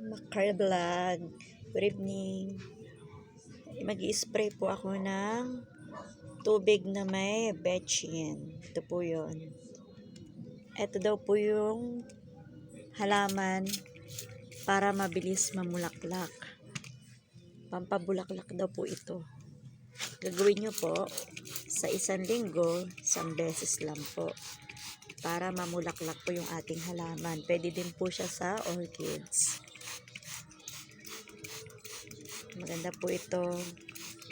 Makar Vlog. Good evening. Mag-i-spray po ako ng tubig na may betchin. Ito po yun. Ito daw po yung halaman para mabilis mamulaklak. Pampabulaklak daw po ito. Gagawin nyo po sa 1 linggo, 1 beses lang po. Para mamulaklak po yung ating halaman. Pwede din po siya sa orchids. Maganda po ito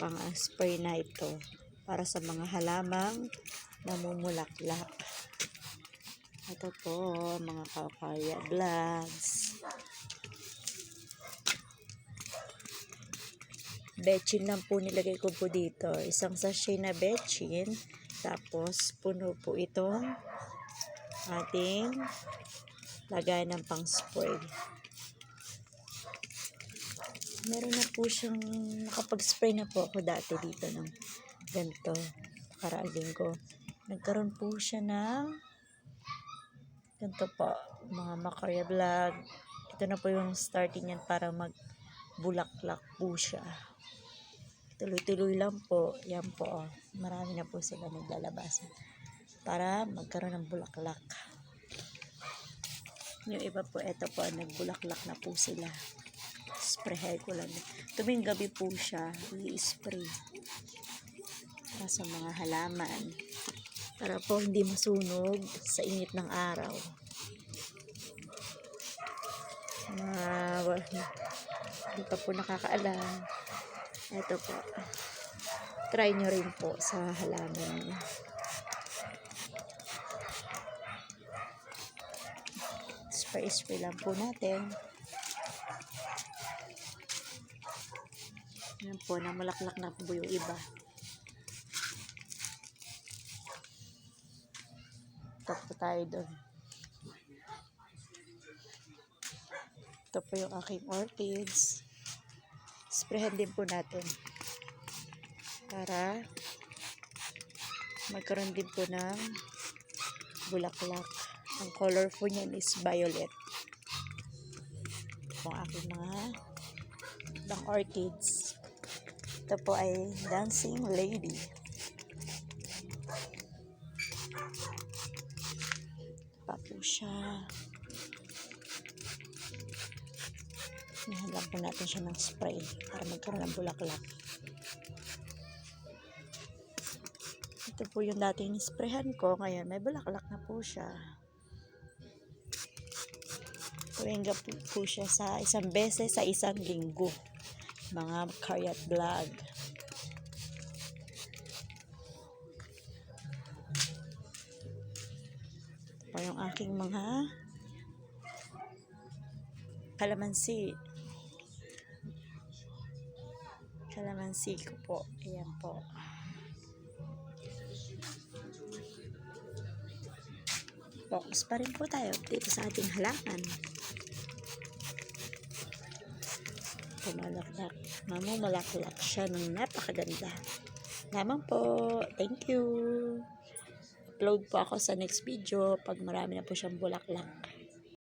pang-spray na ito para sa mga halamang namumulaklak. Ito po mga Kakaya Vlogs. Betchin lang po nilagay ko po dito. Isang sachet na betchin. Tapos puno po itong ating lagay ng pang-spray. Meron na po siyang nakapag-spray na po ako dati dito ng ganito. Nakaraang linggo. Nagkaroon po siya ng ganito po. Mga Makaya Vlog. Ito na po yung starting yan para magbulaklak po siya. Tuloy-tuloy lang po. Yan po. Oh. Marami na po sila naglalabas. Para magkaroon ng bulaklak. Yung iba po, ito po, nagbulaklak na po sila. Spray ko lang. Tuming gabi po siya, i-spray. Para sa mga halaman. Para po hindi masunog sa init ng araw. Hindi pa po nakakaalam. Ito po. Try nyo rin po sa halaman. Spray lang po natin. Yan po, namulaklak na po yung iba. Top po tayo doon. Ito po yung aking orchids. Sprayhan din po natin. Para magkaroon din po ng bulaklak. Ang color po niyan is violet. Ito ang aking mga orchids. Ito po ay Dancing Lady. Pa po siya. Nahanap po natin siya ng spray para magkaroon ng bulaklak. Ito po yung dating sprayhan ko. Ngayon may bulaklak na po siya. Tuwing po siya sa 1 beses sa 1 linggo. Mga Kakaya Vlog. Ito po yung aking mga kalamansi. Kalamansi ko po. Ayan po. Focus pa rin po tayo dito sa ating halaman. Pumalaklak. Mamumulaklak siya ng napakaganda. Lamang po. Thank you. Upload po ako sa next video pag marami na po siyang bulaklak.